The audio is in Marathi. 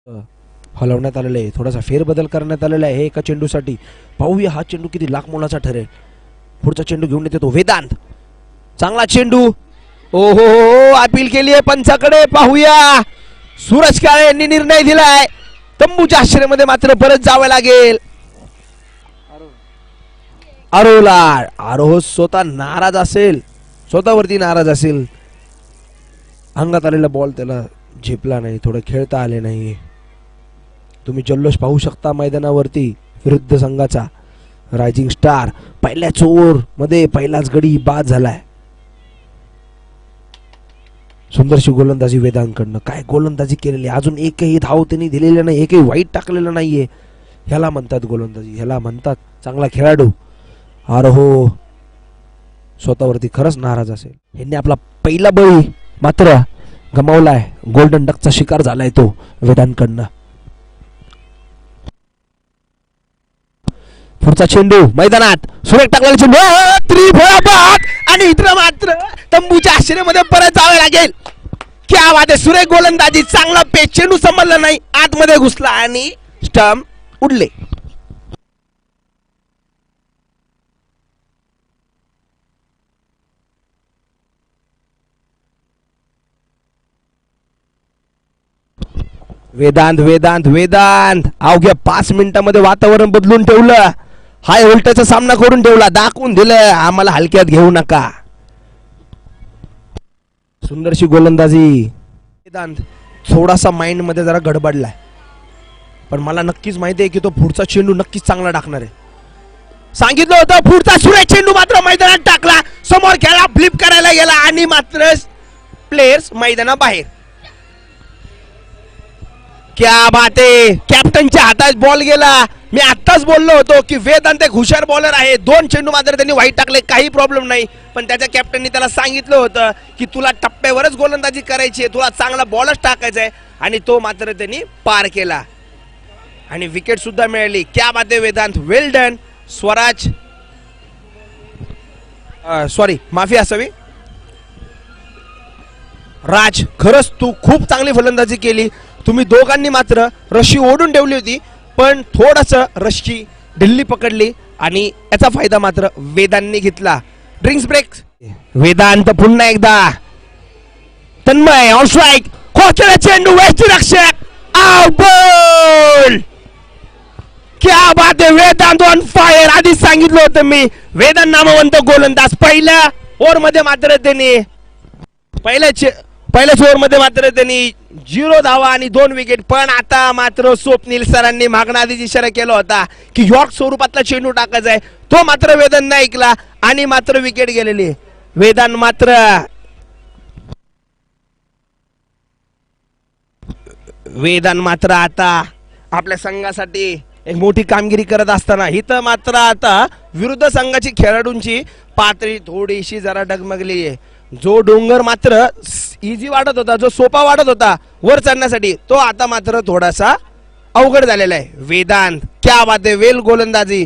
हलवण्यात आलेलं आहे, थोडासा फेरबदल करण्यात आलेला आहे एका चेंडूसाठी. पाहूया हा चेंडू किती लाख मोलाचा ठरेल. पुढचा चेंडू घेऊन येतो वेदांत. चांगला चेंडू. ओहो अपील केली आहे पंचाकडे. पाहूया सूरज काळे यांनी निर्णय दिलाय. तंबूच्या आश्रयामध्ये मात्र परत जावं लागेल. आरोह स्वतः नाराज असेल, स्वतःवरती नाराज असेल. अंगात आलेला बॉल त्याला झेपला नाही, थोडं खेळता आले नाही. तुम्ही जल्लोष पाहू शकता मैदानावरती विरुद्ध संघाचा. रायझिंग स्टार पहिल्याच ओव्हर मध्ये पहिलाच गडी बाद झालाय. सुंदरशी गोलंदाजी वेदांकडनं. काय गोलंदाजी केलेली, अजून एकही धाव त्यांनी दिलेलं नाही, एकही वाईट टाकलेलं नाहीये. ह्याला म्हणतात गोलंदाजी, ह्याला म्हणतात चांगला खेळाडू. आरोह स्वतःवरती खरंच नाराज असेल. यांनी आपला पहिला बळी मात्र गमावलाय. गोल्डन डकचा शिकार झालाय तो वेदांकडनं. पुढचा चेंडू मैदानात सुरेख टाकलेला चेंडू त्रिफळाबाद आणि इतर मात्र तंबूच्या आश्रयामध्ये परत जावे लागेल. क्या बात आहे, सुरेख गोलंदाजी. चांगला पेच, चेंडू समजला नाही, आतमध्ये घुसला आणि स्टंप उडले. वेदांत वेदांत वेदांत अवघ्या 5 मिनिटांमध्ये वातावरण बदलून ठेवलं. हाय उलट्याचा सामना करून ठेवला, दाखवून दिलं आम्हाला हलक्यात घेऊ नका. सुंदरशी गोलंदाजी. वेदांत थोडासा माइंड मध्ये जरा गडबडलाय, पण मला नक्कीच माहिती आहे की तो पुढचा चेंडू नक्कीच चांगला टाकणार आहे. सांगितलं होतं पुढचा सुरेख चेंडू मात्र मैदानात टाकला. समोर खेळा फ्लिप करायला गेला आणि मात्र प्लेयर्स मैदानाबाहेर. क्या बात आहे, कॅप्टनच्या हातात बॉल गेला. मी आत्ताच बोललो होतो की वेदांत एक हुशार बॉलर आहे. 2 चेंडू मात्र त्यांनी वाईट टाकले, काही प्रॉब्लेम नाही. पण त्याच्या कॅप्टननी त्याला सांगितलं होतं की तुला टप्प्यावरच गोलंदाजी करायची आहे, तुला चांगला बॉलच टाकायचा आहे, आणि तो मात्र त्यांनी पार केला आणि विकेट सुद्धा मिळाली. क्या बात आहे वेदांत, वेल डन. स्वराज सॉरी माफी असावी, राज, खरंच तू खूप चांगली फलंदाजी केली. तुम्ही दोघांनी मात्र रशी ओढून ठेवली होती, पण थोडस रशी ढिल्ली पकडली आणि याचा फायदा मात्र वेदांनी घेतला. Drinks break. वेदांत पुन्हा एकदा. Tanmay on strike. खोचला चेंडू, वेष्टीरक्षक आउट बॉल. क्या बात आहे, वेदांत ऑन फायर. आधीच सांगितलं होतं मी, वेदांत नामवंत गोलंदाज. पहिल्या ओव्हर मध्ये मात्र त्यांनी पहिल्याच ओव्हर मध्ये मात्र त्यांनी 0 धावा आणि 2 विकेट. पण आता मात्र स्वप्नील सरांनी मागणं आधीच इशारा केला होता की यॉर्क स्वरूपातला चेंडू टाकायचा आहे, तो मात्र वेदांत ऐकला आणि मात्र विकेट गेलेली. वेदांत मात्र आता आपल्या संघासाठी एक मोठी कामगिरी करत असताना इथं मात्र आता विरुद्ध संघाची खेळाडूंची पातळी थोडीशी जरा डगमगली आहे. जो डोंगर मात्र इझी वाटत होता, जो सोपा वाटत होता वर चढण्यासाठी, तो आता मात्र थोडासा अवघड झालेला आहे. वेदांत क्या बात आहे, वेल गोलंदाजी.